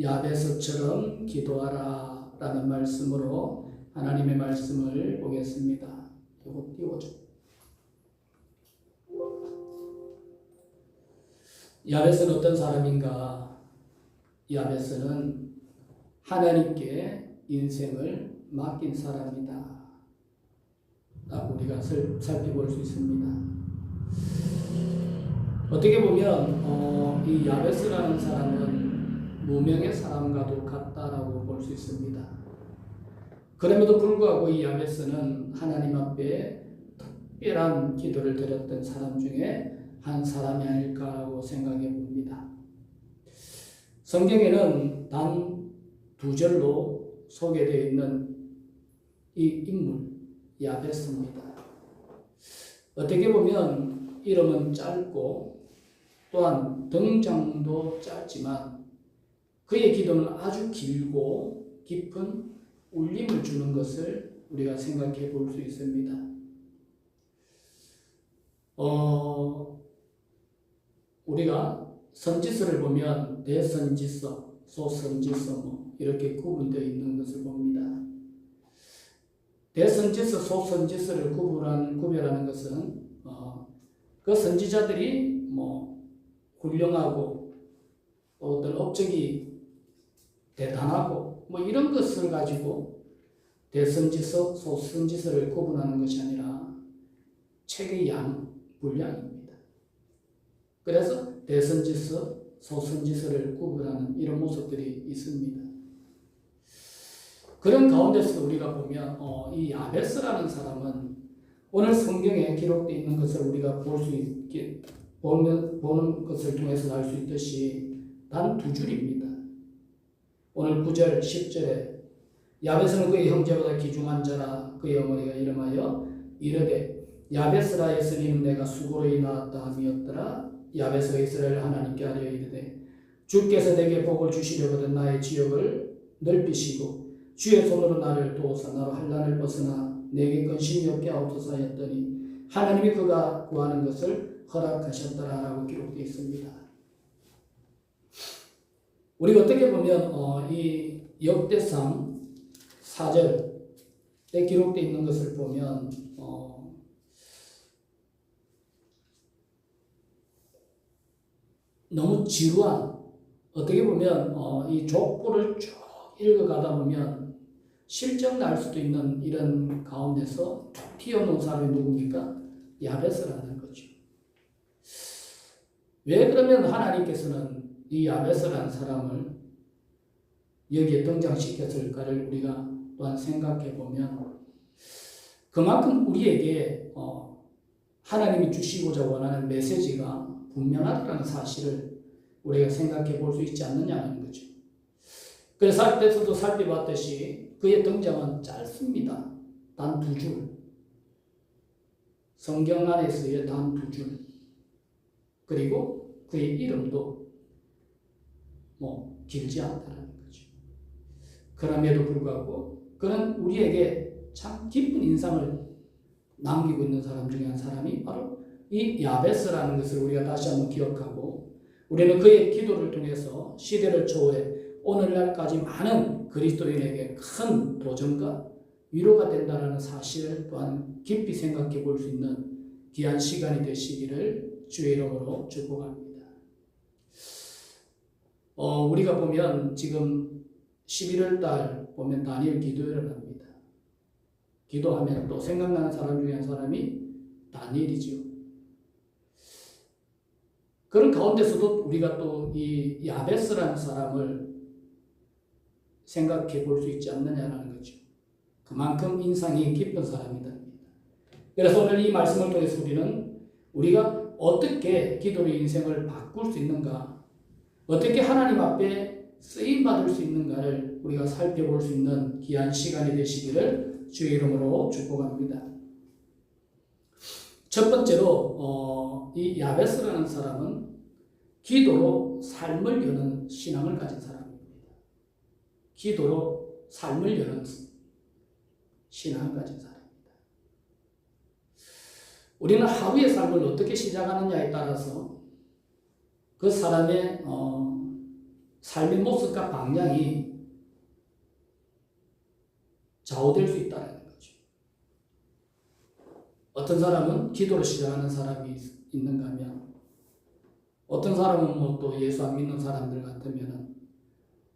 야베스처럼 기도하라 라는 말씀으로 하나님의 말씀을 보겠습니다. 이거 띄워줘. 야베스는 어떤 사람인가? 야베스는 하나님께 인생을 맡긴 사람이다 라고 우리가 살펴볼 수 있습니다. 어떻게 보면 이 야베스라는 사람은 무명의 사람과도 같다라고 볼 수 있습니다. 그럼에도 불구하고 이 야베스는 하나님 앞에 특별한 기도를 드렸던 사람 중에 한 사람이 아닐까라고 생각해 봅니다. 성경에는 단 2절로 소개되어 있는 이 인물 야베스입니다. 어떻게 보면 이름은 짧고 또한 등장도 짧지만 그의 기도는 아주 길고 깊은 울림을 주는 것을 우리가 생각해 볼 수 있습니다. 우리가 선지서를 보면 대선지서, 소선지서 이렇게 구분되어 있는 것을 봅니다. 대선지서, 소선지서를 구별하는 것은 그 선지자들이 훌륭하고 어떤 업적이 대단하고 이런 것을 가지고 대선지서, 소선지서를 구분하는 것이 아니라 책의 양, 분량입니다. 그래서 대선지서, 소선지서를 구분하는 이런 모습들이 있습니다. 그런 가운데서 우리가 보면 이 야베스라는 사람은 오늘 성경에 기록되어 있는 것을 우리가 보는 것을 통해서 알 수 있듯이 단 2줄입니다. 오늘 9절, 10절에 야베스는 그의 형제보다 귀중한 자라 그의 어머니가 이름하여 이르되 야베스라 했으니 내가 수고로 낳았다 함이었더라. 야베스가 이스라엘 하나님께 하려 이르되 주께서 내게 복을 주시려거든 나의 지역을 넓히시고 주의 손으로 나를 도우사 나로 환난을 벗어나 내게 근심이 없게 하옵소서 하였더니 하나님이 그가 구하는 것을 허락하셨더라 라고 기록되어 있습니다. 우리가 어떻게 보면 이 역대상 4절에 기록되어 있는 것을 보면 너무 지루한, 어떻게 보면 이 족보를 쭉 읽어가다 보면 실적 날 수도 있는 이런 가운데서 튀어나온 사람이 누굽니까? 야베스라는 거죠. 왜 그러면 하나님께서는 이 야베스라는 사람을 여기에 등장시켰을까를 우리가 또한 생각해 보면 그만큼 우리에게 하나님이 주시고자 원하는 메시지가 분명하다는 사실을 우리가 생각해 볼 수 있지 않느냐는 거죠. 그래서 앞에서도 살펴봤듯이 그의 등장은 짧습니다. 단 2줄. 성경 안에서의 단 2줄. 그리고 그의 이름도 길지 않다는 거죠. 그럼에도 불구하고 그는 우리에게 참 깊은 인상을 남기고 있는 사람 중에 한 사람이 바로 이 야베스라는 것을 우리가 다시 한번 기억하고 우리는 그의 기도를 통해서 시대를 초월해 오늘날까지 많은 그리스도인에게 큰 도전과 위로가 된다는 사실을 또한 깊이 생각해 볼 수 있는 귀한 시간이 되시기를 주의 이름으로 축복합니다. 우리가 보면 지금 11월 달 보면 다니엘 기도회를 합니다. 기도하면 또 생각나는 사람 중에 한 사람이 다니엘이지요. 그런 가운데서도 우리가 또 이 야베스라는 사람을 생각해 볼 수 있지 않느냐라는 거죠. 그만큼 인상이 깊은 사람이다. 그래서 오늘 이 말씀을 통해서 우리가 어떻게 기도로 인생을 바꿀 수 있는가, 어떻게 하나님 앞에 쓰임받을 수 있는가를 우리가 살펴볼 수 있는 귀한 시간이 되시기를 주의 이름으로 축복합니다. 첫 번째로 이 야베스라는 사람은 기도로 삶을 여는 신앙을 가진 사람입니다. 기도로 삶을 여는 신앙을 가진 사람입니다. 우리는 하루의 삶을 어떻게 시작하느냐에 따라서 그 사람의 삶의 모습과 방향이 좌우될 수 있다는 거죠. 어떤 사람은 기도를 시작하는 사람이 있는가 하면, 어떤 사람은 뭐 또 예수 안 믿는 사람들 같으면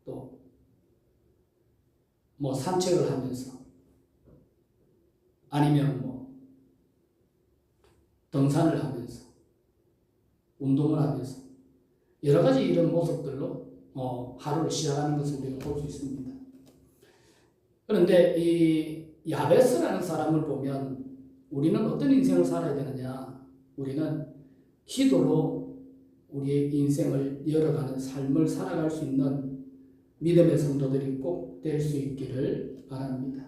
또 뭐 산책을 하면서, 아니면 뭐 등산을 하면서, 운동을 하면서 여러 가지 이런 모습들로 하루를 시작하는 것을 우리가 볼 수 있습니다. 그런데 이 야베스라는 사람을 보면 우리는 어떤 인생을 살아야 되느냐? 우리는 기도로 우리의 인생을 열어가는 삶을 살아갈 수 있는 믿음의 성도들이 꼭 될 수 있기를 바랍니다.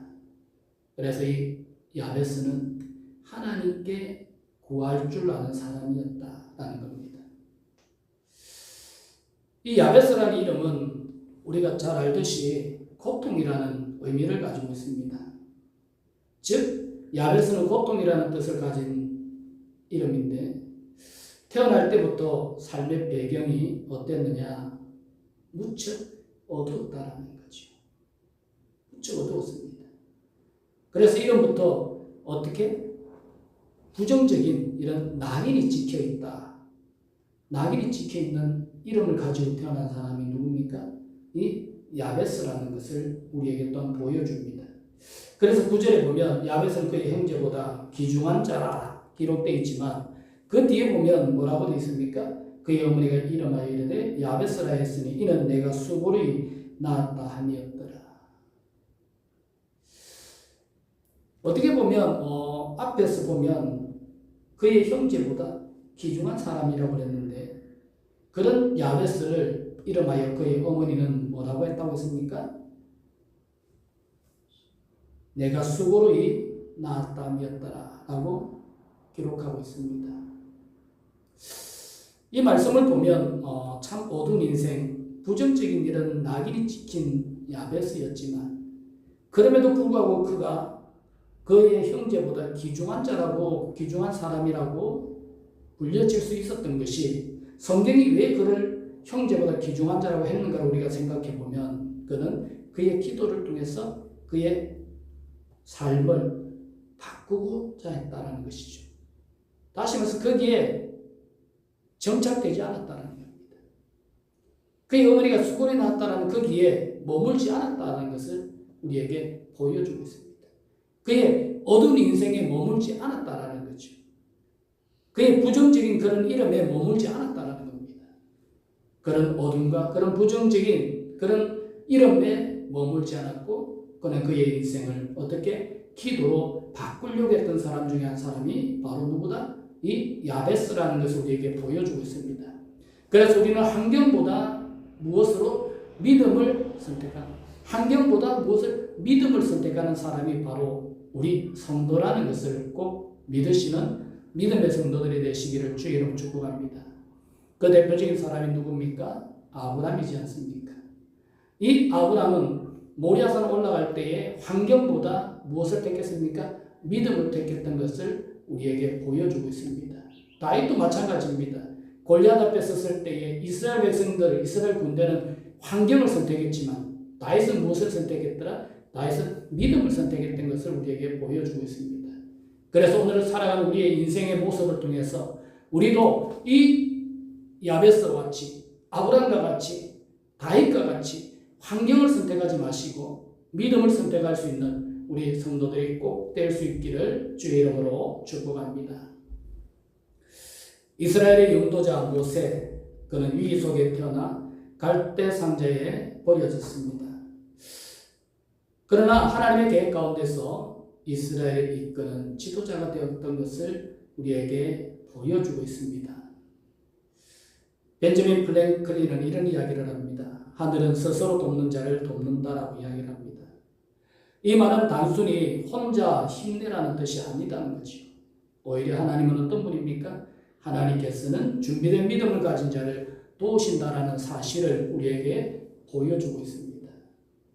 그래서 이 야베스는 하나님께 구할 줄 아는 사람이었다라는 겁니다. 이 야베스라는 이름은 우리가 잘 알듯이 고통이라는 의미를 가지고 있습니다. 즉 야베스는 고통이라는 뜻을 가진 이름인데, 태어날 때부터 삶의 배경이 어땠느냐? 무척 어두웠다라는 거죠. 무척 어두웠습니다. 그래서 이름부터 어떻게 부정적인 이런 낙인이 찍혀있다, 낙인이 찍혀있는 이름을 가지고 태어난 사람이 누굽니까? 이 야베스라는 것을 우리에게 또한 보여줍니다. 그래서 9절에 보면 야베스는 그의 형제보다 귀중한 자라 기록되어 있지만, 그 뒤에 보면 뭐라고 되어 있습니까? 그의 어머니가 이름하여 이르되 야베스라 했으니 이는 내가 수고를 낳았다 함이었더라. 어떻게 보면 앞에서 보면 그의 형제보다 귀중한 사람이라고 그랬는데, 그런 야베스를 이름하여 그의 어머니는 뭐라고 했다고 했습니까? 내가 수고로 낳았다였더라 라고 기록하고 있습니다. 이 말씀을 보면 참 어두운 인생, 부정적인 이런 낙인이 찍힌 야베스였지만, 그럼에도 불구하고 그가 그의 형제보다 귀중한 자라고, 귀중한 사람이라고 불려질 수 있었던 것이, 성경이 왜 그를 형제보다 귀중한 자라고 했는가를 우리가 생각해 보면, 그는 그의 기도를 통해서 그의 삶을 바꾸고자 했다는 것이죠. 다시 말해서 거기에 정착되지 않았다는 겁니다. 그의 어머니가 수고를 낳았다는 거기에 머물지 않았다는 것을 우리에게 보여주고 있습니다. 그의 어두운 인생에 머물지 않았다는 거죠. 그의 부정적인 그런 이름에 머물지 않았다는 겁니다. 그런 어둠과 그런 부정적인 그런 이름에 머물지 않았고, 그는 그의 인생을 어떻게 기도로 바꾸려고 했던 사람 중에 한 사람이 바로 누구다? 이 야베스라는 것을 우리에게 보여주고 있습니다. 그래서 우리는 환경보다 무엇으로? 믿음을 선택하는, 환경보다 무엇을? 믿음을 선택하는 사람이 바로 우리 성도라는 것을 꼭 믿으시는 믿음의 성도들이 되시기를 주의 이름으로 축복합니다. 그 대표적인 사람이 누굽니까? 아브라함이지 않습니까? 이 아브라함은 모리아산 올라갈 때에 환경보다 무엇을 택했습니까? 믿음을 택했던 것을 우리에게 보여주고 있습니다. 다윗도 마찬가지입니다. 골리앗 앞에 섰을 때에 이스라엘 백성들, 이스라엘 군대는 환경을 선택했지만 다윗은 무엇을 선택했더라? 다윗은 믿음을 선택했던 것을 우리에게 보여주고 있습니다. 그래서 오늘 살아가는 우리의 인생의 모습을 통해서 우리도 이 야베스와 같이, 아브라함과 같이, 다윗과 같이 환경을 선택하지 마시고 믿음을 선택할 수 있는 우리 성도들이 꼭 될 수 있기를 주의 이름으로 축복합니다. 이스라엘의 영도자 모세, 그는 위기 속에 태어나 갈대 상자에 버려졌습니다. 그러나 하나님의 계획 가운데서 이스라엘을 이끄는 지도자가 되었던 것을 우리에게 보여주고 있습니다. 벤저민 프랭클린은 이런 이야기를 합니다. 하늘은 스스로 돕는 자를 돕는다라고 이야기를 합니다. 이 말은 단순히 혼자 힘내라는 뜻이 아니다는 거죠. 오히려 하나님은 어떤 분입니까? 하나님께서는 준비된 믿음을 가진 자를 도우신다라는 사실을 우리에게 보여주고 있습니다.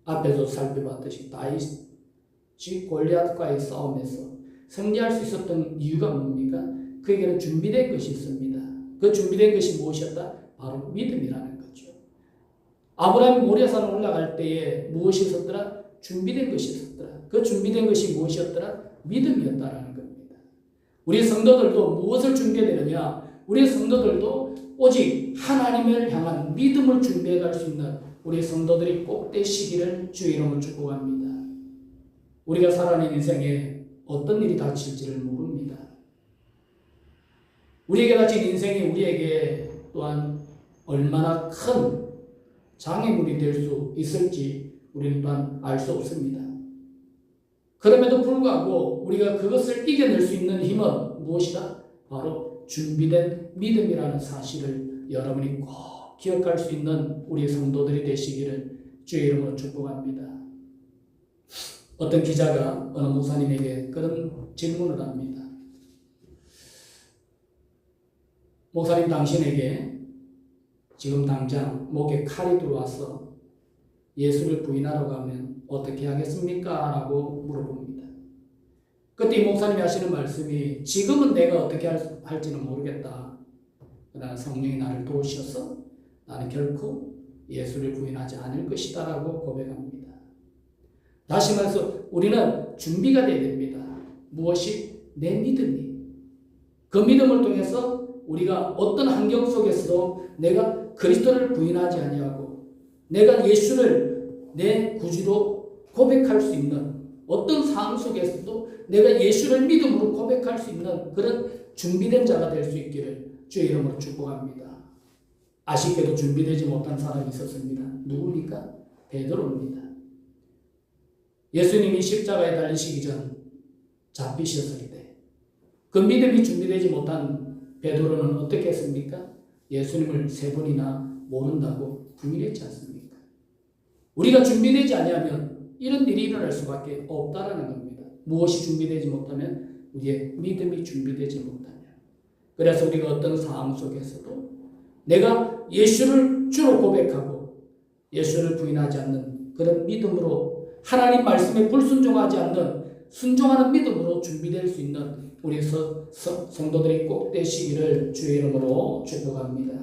앞에서 살펴봤듯이 다윗이 골리앗과의 싸움에서 승리할 수 있었던 이유가 뭡니까? 그에게는 준비된 것이 있습니다. 그 준비된 것이 무엇이었다? 바로 믿음이라는 거죠. 아브라함이 모리아산에 올라갈 때에 무엇이 있었더라? 준비된 것이 있었더라. 그 준비된 것이 무엇이었더라? 믿음이었다라는 겁니다. 우리 성도들도 무엇을 준비해야 되느냐? 우리 성도들도 오직 하나님을 향한 믿음을 준비해 갈 수 있는 우리 성도들이 꼭 되시기를 주의 이름으로 축복합니다. 우리가 살아가는 인생에 어떤 일이 닥칠지를 모릅니다. 우리에게 닥친 인생이 우리에게 또한 얼마나 큰 장애물이 될 수 있을지 우리는 또한 알 수 없습니다. 그럼에도 불구하고 우리가 그것을 이겨낼 수 있는 힘은 무엇이다? 바로 준비된 믿음이라는 사실을 여러분이 꼭 기억할 수 있는 우리 성도들이 되시기를 주의 이름으로 축복합니다. 어떤 기자가 어느 목사님에게 그런 질문을 합니다. 목사님, 당신에게 지금 당장 목에 칼이 들어와서 예수를 부인하러 가면 어떻게 하겠습니까? 라고 물어봅니다. 그때 이 목사님이 하시는 말씀이 지금은 내가 어떻게 할지는 모르겠다. 그러나 성령이 나를 도우셔서 나는 결코 예수를 부인하지 않을 것이다 라고 고백합니다. 다시 말해서 우리는 준비가 되어야 됩니다. 무엇이? 내 믿음이. 그 믿음을 통해서 우리가 어떤 환경 속에서도 내가 그리스도를 부인하지 아니하고 내가 예수를 내 구주로 고백할 수 있는 어떤 상황 속에서도 내가 예수를 믿음으로 고백할 수 있는 그런 준비된 자가 될 수 있기를 주의 이름으로 축복합니다. 아쉽게도 준비되지 못한 사람이 있었습니다. 누굽니까? 베드로입니다. 예수님이 십자가에 달리시기 전 잡히셨을 때 그 믿음이 준비되지 못한 베드로는 어떻게 했습니까? 예수님을 3번이나 모른다고 부인했지 않습니까? 우리가 준비되지 아니하면 이런 일이 일어날 수밖에 없다라는 겁니다. 무엇이 준비되지 못하면? 우리의 믿음이 준비되지 못하면. 그래서 우리가 어떤 상황 속에서도 내가 예수를 주로 고백하고 예수를 부인하지 않는 그런 믿음으로 하나님 말씀에 불순종하지 않는 순종하는 믿음으로 준비될 수 있는 우리 성도들이 꼭 되시기를 주의 이름으로 축복합니다.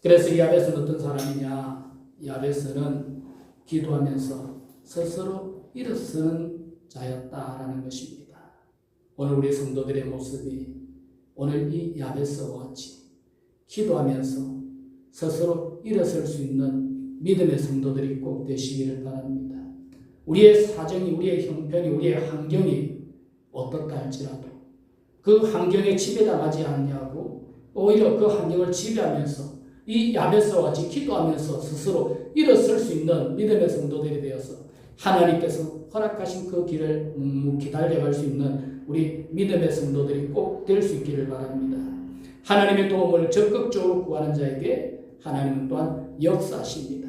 그래서 야베스는 어떤 사람이냐? 야베스는 기도하면서 스스로 일어서는 자였다라는 것입니다. 오늘 우리 성도들의 모습이 오늘 이 야베스와 같이 기도하면서 스스로 일어설 수 있는 믿음의 성도들이 꼭 되시기를 바랍니다. 우리의 사정이, 우리의 형편이, 우리의 환경이 어떻다 할지라도 그 환경에 지배당하지 않냐고 오히려 그 환경을 지배하면서 이 야베스와 같이 기도하면서 스스로 일어설 수 있는 믿음의 성도들이 되어서 하나님께서 허락하신 그 길을 묵묵히 달려갈 수 있는 우리 믿음의 성도들이 꼭 될 수 있기를 바랍니다. 하나님의 도움을 적극적으로 구하는 자에게 하나님은 또한 역사하십니다.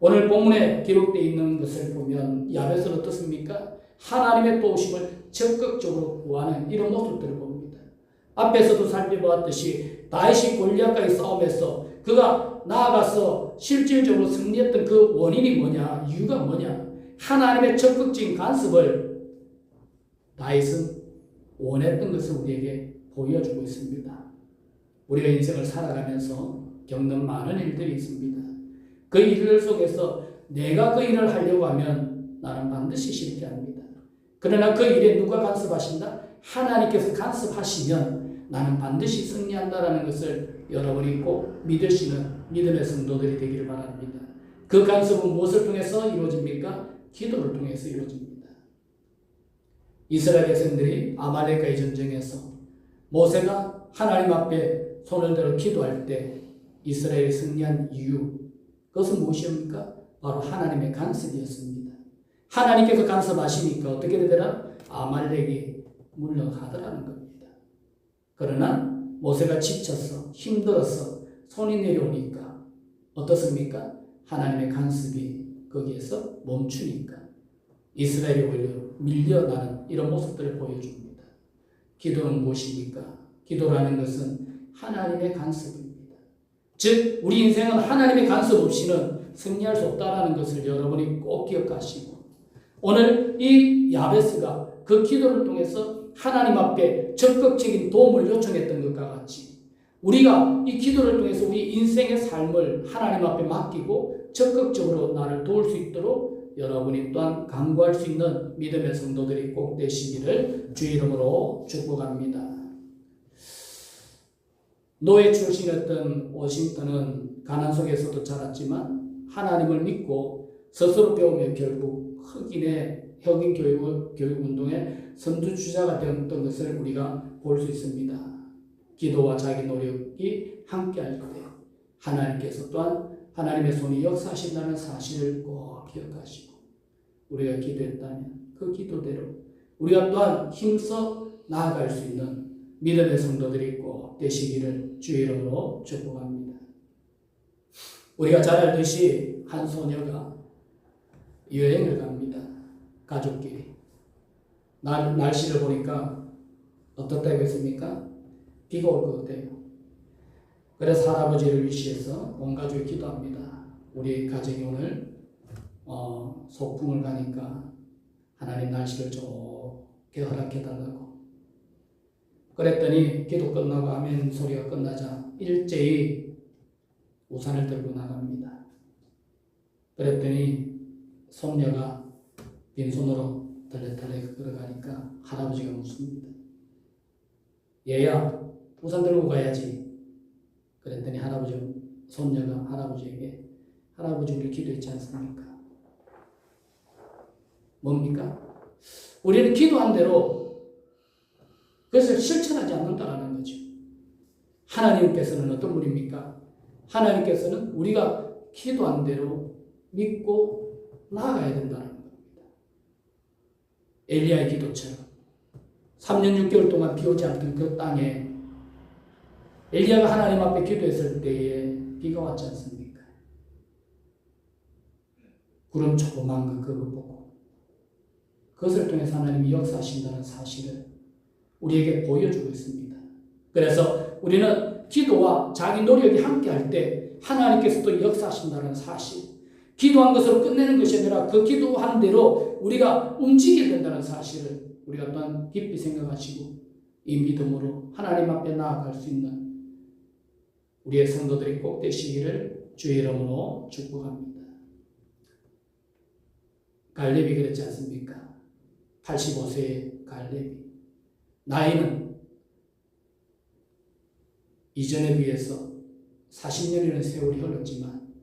오늘 본문에 기록되어 있는 것을 보면 야베스는 어떻습니까? 하나님의 도우심을 적극적으로 구하는 이런 모습들을 봅니다. 앞에서도 살펴보았듯이 다윗이 골리앗과의 싸움에서 그가 나아가서 실질적으로 승리했던 그 원인이 뭐냐? 이유가 뭐냐? 하나님의 적극적인 간섭을 다윗은 원했던 것을 우리에게 보여주고 있습니다. 우리가 인생을 살아가면서 겪는 많은 일들이 있습니다. 그 일들 속에서 내가 그 일을 하려고 하면 나는 반드시 실패합니다. 그러나 그 일에 누가 간섭하신다? 하나님께서 간섭하시면 나는 반드시 승리한다라는 것을 여러분이 꼭 믿으시는 믿음의 성도들이 되기를 바랍니다. 그 간섭은 무엇을 통해서 이루어집니까? 기도를 통해서 이루어집니다. 이스라엘 백성들이 아말렉과의 전쟁에서 모세가 하나님 앞에 손을 들어 기도할 때 이스라엘이 승리한 이유, 그것은 무엇입니까? 바로 하나님의 간섭이었습니다. 하나님께서 간섭하시니까 어떻게 되더라? 아말렉이 물러가더라는 겁니다. 그러나 모세가 지쳐서 힘들어서 손이 내려오니까 어떻습니까? 하나님의 간섭이 거기에서 멈추니까 이스라엘이 오히려 밀려나는 이런 모습들을 보여줍니다. 기도는 무엇입니까? 기도라는 것은 하나님의 간섭입니다. 즉 우리 인생은 하나님의 간섭 없이는 승리할 수 없다는 것을 여러분이 꼭 기억하시고 오늘 이 야베스가 그 기도를 통해서 하나님 앞에 적극적인 도움을 요청했던 것과 같이 우리가 이 기도를 통해서 우리 인생의 삶을 하나님 앞에 맡기고 적극적으로 나를 도울 수 있도록 여러분이 또한 강구할 수 있는 믿음의 성도들이 꼭 되시기를 주의 이름으로 축복합니다. 노예 출신이었던 워싱턴은 가난 속에서도 자랐지만 하나님을 믿고 스스로 배우며 결국 흑인 교육 운동의 선두주자가 되었던 것을 우리가 볼 수 있습니다. 기도와 자기 노력이 함께할 때 하나님께서 또한 하나님의 손이 역사하신다는 사실을 꼭 기억하시고 우리가 기도했다면 그 기도대로 우리가 또한 힘써 나아갈 수 있는 믿음의 성도들이 꼭 되시기를 주의 이름으로 축복합니다. 우리가 잘 알듯이 한 소녀가 여행을 갑니다. 가족끼리. 날씨를 보니까 어떻다고 했습니까? 비가 올 것 같아요. 그래서 할아버지를 위시해서 온 가족이 기도합니다. 우리 가정이 오늘 소풍을 가니까 하나님 날씨를 좋게 허락해달라고. 그랬더니 기도 끝나고 아멘 소리가 끝나자 일제히 우산을 들고 나갑니다. 그랬더니 손녀가 빈손으로 덜레덜레 걸어가니까 할아버지가 묻습니다. 얘야 우산 들고 가야지. 그랬더니 손녀가 할아버지에게 할아버지 우리 기도했지 않습니까? 뭡니까? 우리는 기도한 대로 그것을 실천하지 않는다는 거죠. 하나님께서는 어떤 분입니까? 하나님께서는 우리가 기도한 대로 믿고 나아가야 된다는 겁니다. 엘리야의 기도처럼 3년 6개월 동안 비 오지 않던 그 땅에 엘리야가 하나님 앞에 기도했을 때에 비가 왔지 않습니까? 구름 조그만 그거 보고 그것을 통해서 하나님이 역사하신다는 사실을 우리에게 보여주고 있습니다. 그래서 우리는 기도와 자기 노력이 함께할 때 하나님께서도 역사하신다는 사실, 기도한 것으로 끝내는 것이 아니라 그 기도한 대로 우리가 움직여야 된다는 사실을 우리가 또한 깊이 생각하시고 이 믿음으로 하나님 앞에 나아갈 수 있는 우리의 성도들이 꼭 되시기를 주의 이름으로 축복합니다. 갈렙이 그랬지 않습니까? 85세의 갈렙이 나이는 이전에 비해서 40년이라는 세월이 흘렀지만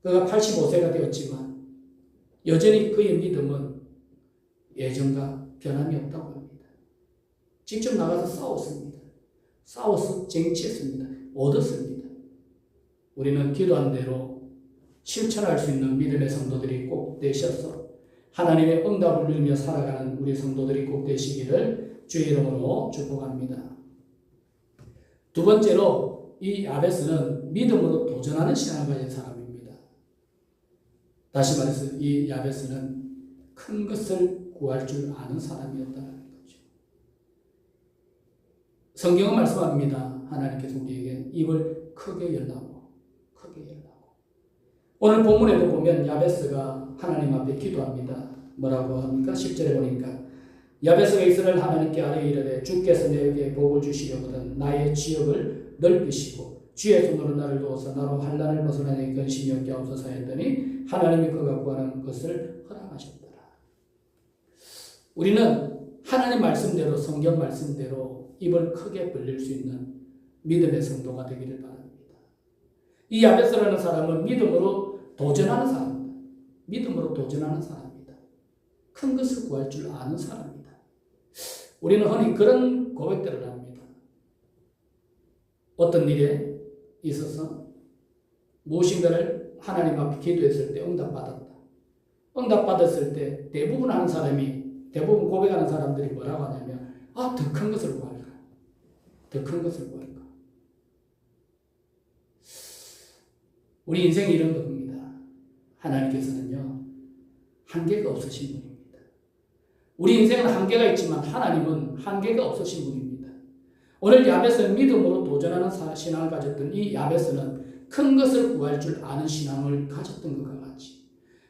그가 85세가 되었지만 여전히 그의 믿음은 예전과 변함이 없다고 합니다. 직접 나가서 싸웠습니다. 싸워서 쟁취했습니다. 얻었습니다. 우리는 기도한 대로 실천할 수 있는 믿음의 성도들이 꼭 되셔서 하나님의 응답을 누리며 살아가는 우리 성도들이 꼭 되시기를 주의 이름으로 축복합니다. 두 번째로 이 야베스는 믿음으로 도전하는 신앙을 가진 사람입니다. 다시 말해서 이 야베스는 큰 것을 구할 줄 아는 사람이었다는 거죠. 성경은 말씀합니다. 하나님께서 우리에게 입을 크게 열라고. 오늘 본문에도 보면 야베스가 하나님 앞에 기도합니다. 뭐라고 합니까? 10절에 보니까 야베스가 이스라엘 하나님께 아뢰 이르되 주께서 내게 복을 주시려거든 나의 지역을 넓히시고 주의 손으로 나를 도우사 나로 환난을 벗어나니 근심이 없게 하옵소서 했더니 하나님이 그가 구하는 것을 허락하셨더라. 우리는 하나님 말씀대로 성경 말씀대로 입을 크게 벌릴 수 있는 믿음의 성도가 되기를 바랍니다. 이 야베스라는 사람은 믿음으로 도전하는 사람입니다. 믿음으로 도전하는 사람입니다. 큰 것을 구할 줄 아는 사람입니다. 우리는 흔히 그런 고백들을 합니다. 어떤 일에 있어서 무엇인가를 하나님 앞에 기도했을 때 응답받았다. 응답받았을 때 대부분 고백하는 사람들이 뭐라고 하냐면 더 큰 것을 구할까? 더 큰 것을 구할까? 우리 인생이 이런 겁니다. 하나님께서는요, 한계가 없으신 분입니다. 우리 인생은 한계가 있지만 하나님은 한계가 없으신 분입니다. 오늘 야베스는 믿음으로 도전하는 신앙을 가졌던 이 야베스는 큰 것을 구할 줄 아는 신앙을 가졌던 것과 같이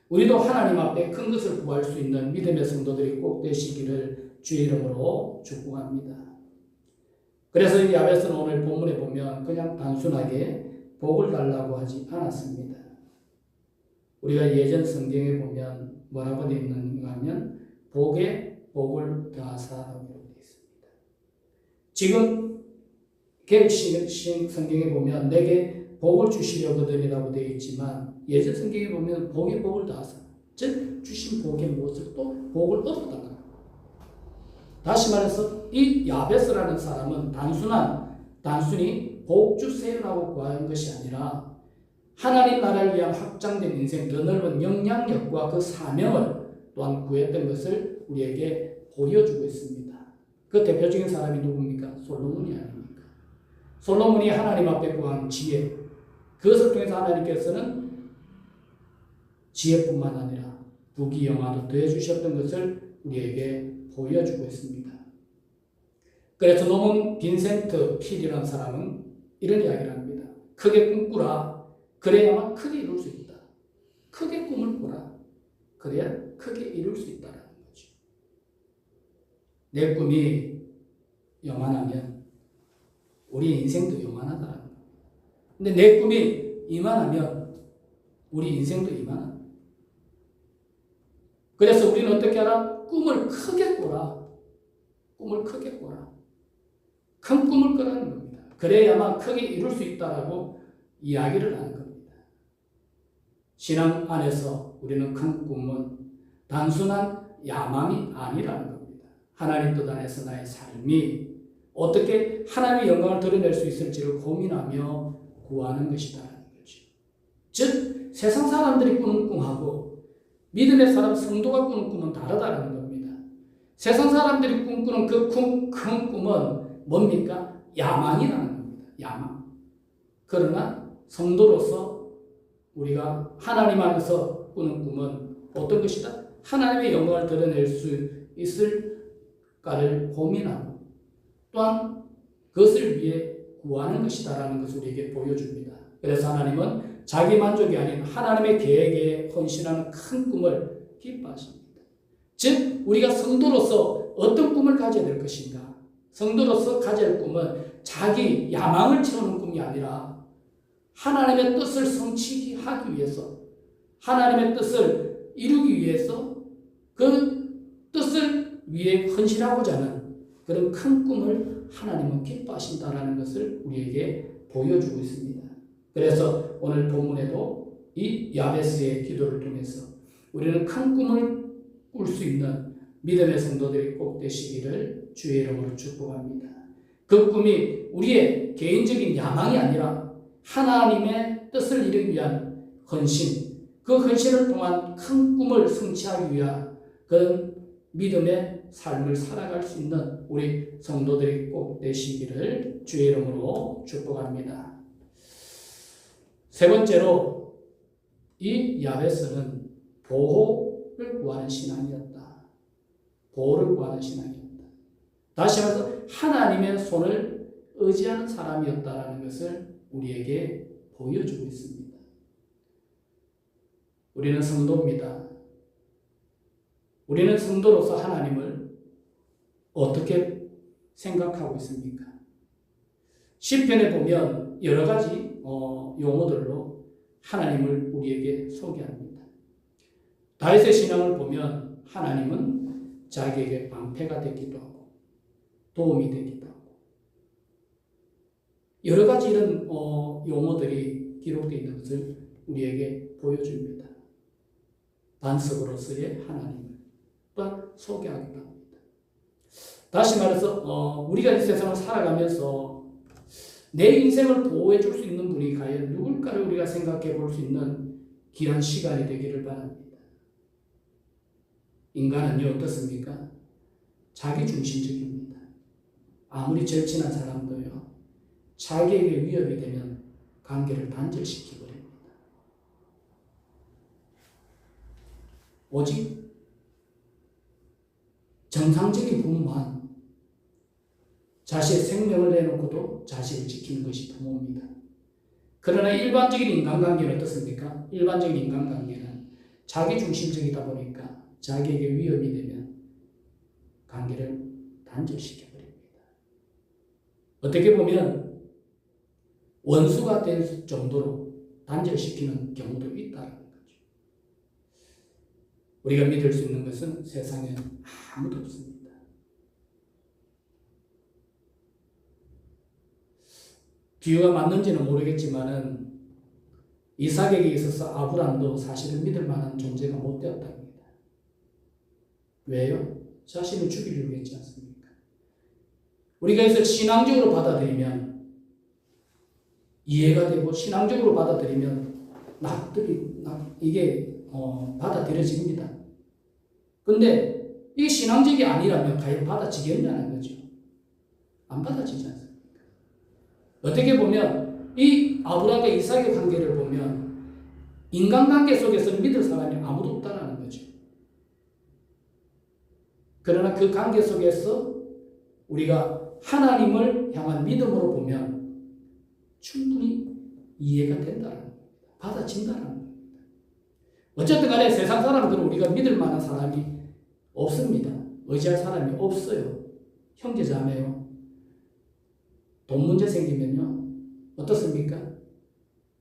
우리도 하나님 앞에 큰 것을 구할 수 있는 믿음의 성도들이 꼭 되시기를 주의 이름으로 축복합니다. 그래서 이 야베스는 오늘 본문에 보면 그냥 단순하게 복을 달라고 하지 않았습니다. 우리가 예전 성경에 보면 뭐라고 되어 있는가 하면 복에 복을 더하사라고 되어 있습니다. 지금 개혁신 성경에 보면 내게 복을 주시려거든이라고 되어 있지만 예전 성경에 보면 복에 복을 더하사, 즉 주신 복의 무엇을 또 복을 얻어달라. 다시 말해서 이 야베스라는 사람은 단순히 복 주세요라고 구한 것이 아니라 하나님 나라를 위한 확장된 인생, 더 넓은 영향력과 그 사명을 또한 구했던 것을 우리에게 보여주고 있습니다. 그 대표적인 사람이 누굽니까? 솔로몬이 아닙니까? 솔로몬이 하나님 앞에 구한 지혜, 그것을 통해서 하나님께서는 지혜뿐만 아니라 부귀영화도 더해주셨던 것을 우리에게 보여주고 있습니다. 그래서 노먼 빈센트 필이라는 사람은 이런 이야기를 합니다. 크게 꿈꾸라. 그래야만 크게 이룰 수 있다. 크게 꿈을 꾸라. 그래야 크게 이룰 수 있다는 거죠. 내 꿈이 요만하면 우리 인생도 요만하다는 거예요. 근데 내 꿈이 이만하면 우리 인생도 이만합니다. 그래서 우리는 어떻게 하라? 꿈을 크게 꾸라. 꿈을 크게 꾸라. 큰 꿈을 꾸라는 겁니다. 그래야만 크게 이룰 수 있다라고 이야기를 하는 겁니다. 신앙 안에서 우리는 큰 꿈은 단순한 야망이 아니라는 겁니다. 하나님 뜻 안에서 나의 삶이 어떻게 하나님의 영광을 드러낼 수 있을지를 고민하며 구하는 것이다라는 거죠. 즉 세상 사람들이 꾸는 꿈하고 믿음의 사람 성도가 꾸는 꿈은 다르다는 겁니다. 세상 사람들이 꿈꾸는 그 큰 꿈은 뭡니까? 야망이라는 겁니다. 야망. 그러나 성도로서 우리가 하나님 안에서 꾸는 꿈은 어떤 것이다? 하나님의 영광을 드러낼 수 있을까를 고민하고 또한 그것을 위해 구하는 것이다라는 것을 우리에게 보여줍니다. 그래서 하나님은 자기 만족이 아닌 하나님의 계획에 헌신하는 큰 꿈을 기뻐하십니다. 즉 우리가 성도로서 어떤 꿈을 가져야 될 것인가? 성도로서 가져야 할 꿈은 자기 야망을 채우는 꿈이 아니라 하나님의 뜻을 성취하기 위해서, 하나님의 뜻을 이루기 위해서 그 뜻을 위해 헌신하고자 하는 그런 큰 꿈을 하나님은 기뻐하신다라는 것을 우리에게 보여주고 있습니다. 그래서 오늘 본문에도 이 야베스의 기도를 통해서 우리는 큰 꿈을 꿀 수 있는 믿음의 성도들이 꼭 되시기를 주의 이름으로 축복합니다. 그 꿈이 우리의 개인적인 야망이 아니라 하나님의 뜻을 이루기 위한 헌신, 그 헌신을 통한 큰 꿈을 성취하기 위한 그런 믿음의 삶을 살아갈 수 있는 우리 성도들이 꼭 되시기를 주의 이름으로 축복합니다. 세 번째로 이 야베스는 보호를 구하는 신앙이었다. 보호를 구하는 신앙이었다. 다시 말해서 하나님의 손을 의지하는 사람이었다라는 것을 우리에게 보여주고 있습니다. 우리는 성도입니다. 우리는 성도로서 하나님을 어떻게 생각하고 있습니까? 시편에 보면 여러 가지 용어들로 하나님을 우리에게 소개합니다. 다윗의 신앙을 보면 하나님은 자기에게 방패가 되기도 하고 도움이 되기도 하고 여러 가지 이런 용어들이 기록되어 있는 것을 우리에게 보여줍니다. 반석으로서의 하나님을 또한 소개하기도 합니다. 다시 말해서 우리가 이 세상을 살아가면서 내 인생을 보호해 줄 수 있는 분이 과연 누굴까를 우리가 생각해 볼 수 있는 귀한 시간이 되기를 바랍니다. 인간은요 어떻습니까? 자기중심적입니다. 아무리 절친한 사람도요 자기에게 위협이 되면 관계를 단절시키고 버립니다. 오직 정상적인 부모만 자신의 생명을 내놓고도 자신을 지키는 것이 부모입니다. 그러나 일반적인 인간관계는 어떻습니까? 일반적인 인간관계는 자기중심적이다 보니까 자기에게 위협이 되면 관계를 단절시켜버립니다. 어떻게 보면 원수가 될 정도로 단절시키는 경우도 있다는 거죠. 우리가 믿을 수 있는 것은 세상에 아무도 없습니다. 비유가 맞는지는 모르겠지만은 이삭에게 있어서 아브람도 사실은 믿을 만한 존재가 못 되었답니다. 왜요? 자신을 죽이려고 했지 않습니까? 우리가 이것을 신앙적으로 받아들이면 이해가 되고 신앙적으로 받아들이면 이게 받아들여집니다. 근데 이게 신앙적이 아니라면 과연 받아지겠냐는 거죠. 안 받아지지 않습니까? 어떻게 보면 이 아브라함과 이삭의 관계를 보면 인간관계 속에서는 믿을 사람이 아무도 없다는 거죠. 그러나 그 관계 속에서 우리가 하나님을 향한 믿음으로 보면 충분히 이해가 된다는 겁니다. 받아진다는 겁니다. 어쨌든 간에 세상 사람들은 우리가 믿을 만한 사람이 없습니다. 의지할 사람이 없어요. 형제자매요. 돈 문제 생기면요. 어떻습니까?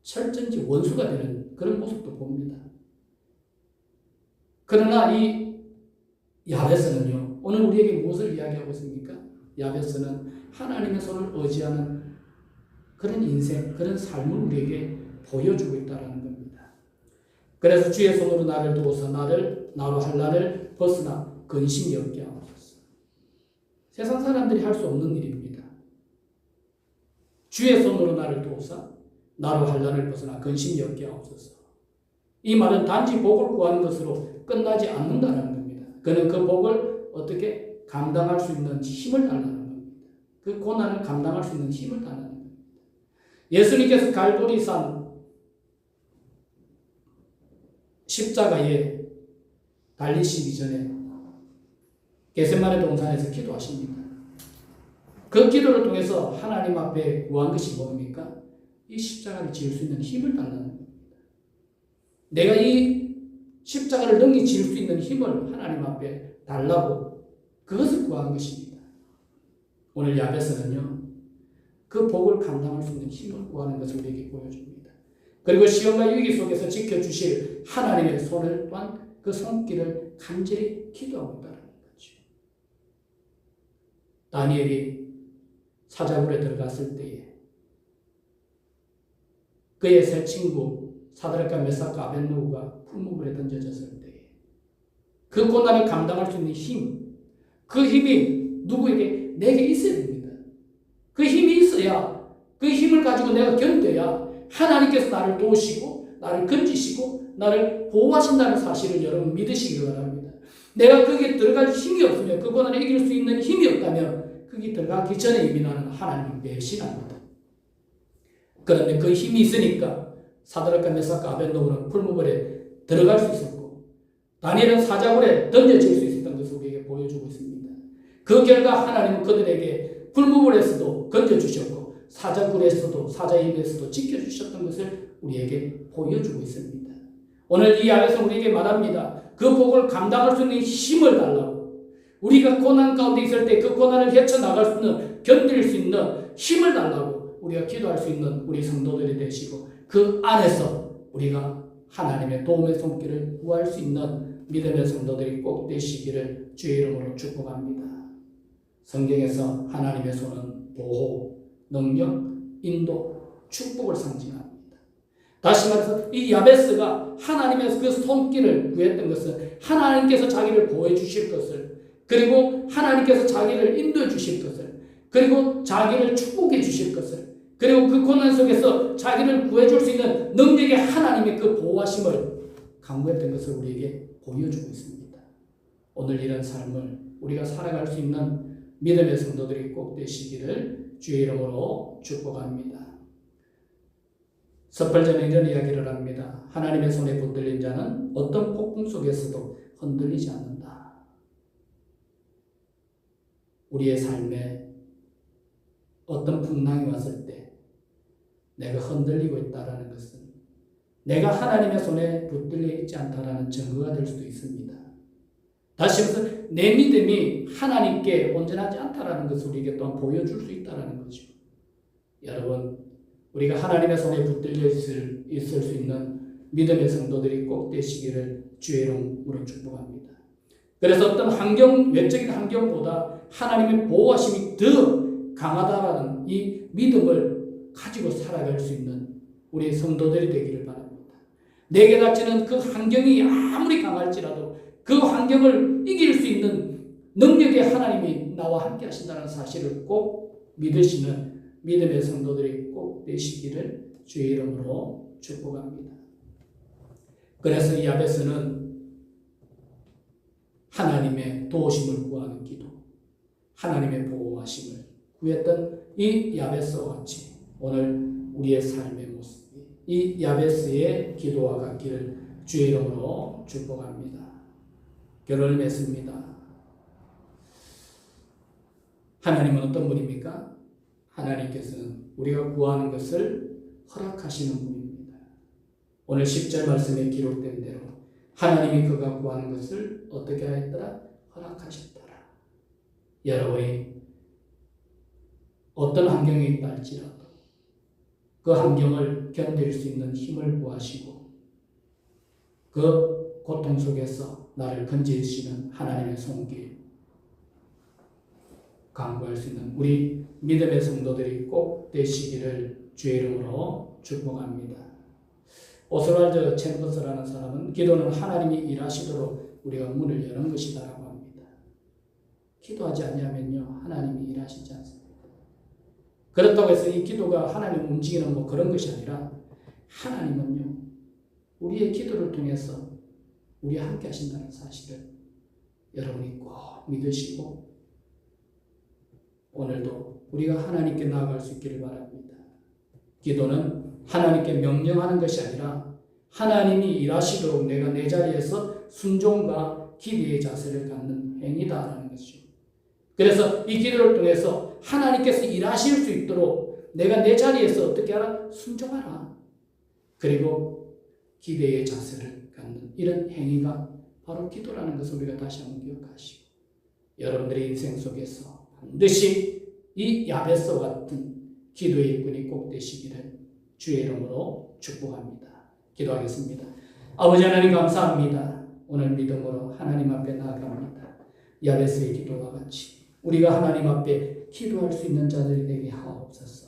철저히 원수가 되는 그런 모습도 봅니다. 그러나 이 야베스는요. 오늘 우리에게 무엇을 이야기하고 있습니까? 야베스는 하나님의 손을 의지하는 그런 인생, 그런 삶을 우리에게 보여주고 있다는 겁니다. 그래서 주의 손으로 나를 두어서 나로 할 나를 벗어나 근심이 없게 하옵소서. 세상 사람들이 할 수 없는 일입니다. 주의 손으로 나를 두어서 나로 할 나를 벗어나 근심이 없게 하옵소서. 이 말은 단지 복을 구하는 것으로 끝나지 않는다는 겁니다. 그는 그 복을 어떻게 감당할 수 있는 힘을 달라는 겁니다. 그 고난을 감당할 수 있는 힘을 달라는 겁니다. 예수님께서 갈보리산 십자가에 달리시기 전에 겟세마네 동산에서 기도하십니다. 그 기도를 통해서 하나님 앞에 구한 것이 뭡니까? 이 십자가를 지을 수 있는 힘을 달라는 겁니다. 내가 이 십자가를 능히 지을 수 있는 힘을 하나님 앞에 달라고 그것을 구한 것입니다. 오늘 야베스는요. 그 복을 감당할 수 있는 힘을 구하는 것을 우리에게 보여줍니다. 그리고 시험과 위기 속에서 지켜주실 하나님의 손을 또한 그 손길을 간절히 기도하고 있다는 거죠. 다니엘이 사자굴에 들어갔을 때에 그의 세 친구 사드락과 메삭과 아벳느고가 풀무불에 던져졌을 때에 그 고난을 감당할 수 있는 힘, 그 힘이 누구에게? 내게 있어야 됩니다. 그 힘이 있어야 그 힘을 가지고 내가 견뎌야 하나님께서 나를 도우시고 나를 건지시고 나를 보호하신다는 사실을 여러분 믿으시기 바랍니다. 내가 거기에 들어갈 힘이 없으면 그 고난을 이길 수 있는 힘이 없다면 거기 들어가기 전에 이미 나는 하나님을 배신합니다. 그런데 그 힘이 있으니까 사드락과 메삭과 아벳느고는 풀무불에 들어갈 수 있었고 다니엘은 사자굴에 던져질 수 있었던 것을 우리에게 보여주고 있습니다. 그 결과 하나님은 그들에게 풀무불에서도 건져주셨고 사자굴에서도 사자 입에서도 지켜주셨던 것을 우리에게 보여주고 있습니다. 오늘 이 안에서 우리에게 말합니다. 그 복을 감당할 수 있는 힘을 달라고. 우리가 고난 가운데 있을 때 그 고난을 헤쳐나갈 수 있는, 견딜 수 있는 힘을 달라고 우리가 기도할 수 있는 우리 성도들이 되시고 그 안에서 우리가 하나님의 도움의 손길을 구할 수 있는 믿음의 성도들이 꼭 되시기를 주의 이름으로 축복합니다. 성경에서 하나님의 손은 보호, 능력, 인도, 축복을 상징합니다. 다시 말해서 이 야베스가 하나님의 그 손길을 구했던 것은 하나님께서 자기를 보호해 주실 것을, 그리고 하나님께서 자기를 인도해 주실 것을, 그리고 자기를 축복해 주실 것을, 그리고 그 고난 속에서 자기를 구해줄 수 있는 능력의 하나님의 그 보호하심을 강구했던 것을 우리에게 보여주고 있습니다. 오늘 이런 삶을 우리가 살아갈 수 있는 믿음의 성도들이 꼭 되시기를 주의 이름으로 축복합니다. 섣불전에 이런 이야기를 합니다. 하나님의 손에 붙들린 자는 어떤 폭풍 속에서도 흔들리지 않는다. 우리의 삶에 어떤 풍랑이 왔을 때 내가 흔들리고 있다는 것은 내가 하나님의 손에 붙들려 있지 않다라는 증거가 될 수도 있습니다. 다시 말해서 내 믿음이 하나님께 온전하지 않다라는 것을 우리에게 또한 보여줄 수 있다는 거죠. 여러분, 우리가 하나님의 손에 붙들려 있을 수 있는 믿음의 성도들이 꼭 되시기를 주의 이름으로 축복합니다. 그래서 어떤 외적인 환경보다 하나님의 보호하심이 더 강하다라는 이 믿음을 가지고 살아갈 수 있는 우리 성도들이 되기를 바랍니다. 내게 닥치는 그 환경이 아무리 강할지라도 그 환경을 이길 수 있는 능력의 하나님이 나와 함께 하신다는 사실을 꼭 믿으시는 믿음의 성도들이 꼭 되시기를 주의 이름으로 축복합니다. 그래서 야베스는 하나님의 도우심을 구하는 기도, 하나님의 보호하심을 구했던 이 야베스와 같이 오늘 우리의 삶의 모습이 이 야베스의 기도와 같기를 주의 이름으로 축복합니다. 결론을 맺습니다. 하나님은 어떤 분입니까? 하나님께서는 우리가 구하는 것을 허락하시는 분입니다. 오늘 10절 말씀에 기록된 대로 하나님이 그가 구하는 것을 어떻게 하였더라? 허락하셨더라. 여러분이 어떤 환경에 있다 할지라도 그 환경을 견딜 수 있는 힘을 구하시고 그 고통 속에서 나를 건지시는 하나님의 손길 간구할 수 있는 우리 믿음의 성도들이 꼭 되시기를 주의 이름으로 축복합니다. 오스왈드 챔버스라는 사람은 기도는 하나님이 일하시도록 우리가 문을 여는 것이다라고 합니다. 기도하지 않냐면요 하나님이 일하시지 않습니다. 그렇다고 해서 이 기도가 하나님 움직이는 그런 것이 아니라 하나님은요 우리의 기도를 통해서 우리와 함께 하신다는 사실을 여러분이 꼭 믿으시고 오늘도 우리가 하나님께 나아갈 수 있기를 바랍니다. 기도는 하나님께 명령하는 것이 아니라 하나님이 일하시도록 내가 내 자리에서 순종과 기대의 자세를 갖는 행위다라는 것이죠. 그래서 이 기도를 통해서 하나님께서 일하실 수 있도록 내가 내 자리에서 어떻게 하라? 순종하라. 그리고 기대의 자세를 갖는 이런 행위가 바로 기도라는 것을 우리가 다시 한번 기억하시고 여러분들의 인생 속에서 반드시 이 야베스 같은 기도의 일꾼이 꼭 되시기를 주의 이름으로 축복합니다. 기도하겠습니다. 아버지 하나님 감사합니다. 오늘 믿음으로 하나님 앞에 나아갑니다. 야베스의 기도와 같이 우리가 하나님 앞에 기도할 수 있는 자들이 되게 하옵소서.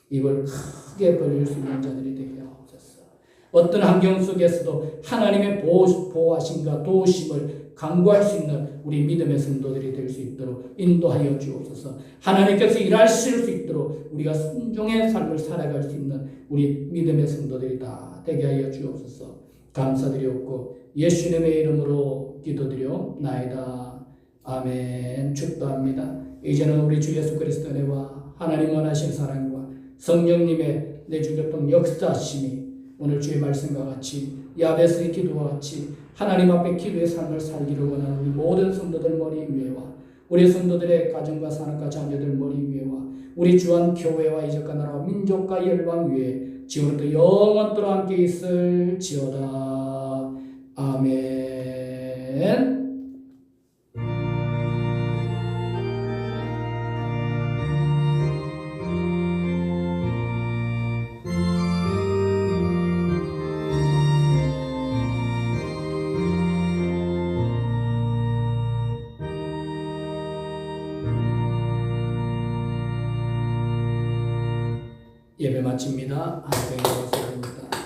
입을 크게 벌릴 수 있는 자들이 되게 하옵소서. 어떤 환경 속에서도 하나님의 보호하심과 도우심을 간구할 수 있는 우리 믿음의 성도들이 될 수 있도록 인도하여 주옵소서. 하나님께서 일하실 수 있도록 우리가 순종의 삶을 살아갈 수 있는 우리 믿음의 성도들이 다 되게 하여 주옵소서. 감사드리옵고 예수님의 이름으로 기도드리옵나이다. 아멘. 축도합니다. 이제는 우리 주 예수 그리스도의 은혜와 하나님 원하신 사랑과 성령님의 내주교통 역사하심이 오늘 주의 말씀과 같이 야베스의 기도와 같이 하나님 앞에 기도의 삶을 살기를 원하는 우리 모든 성도들 머리 위에와 우리 성도들의 가정과 산업과 자녀들 머리 위에와 우리 주한 교회와 이적과 나라와 민족과 열방 위에 지금부터 영원토록 함께 있을지어다. 아멘. 예배 마칩니다. 한국에 와서 됩니다.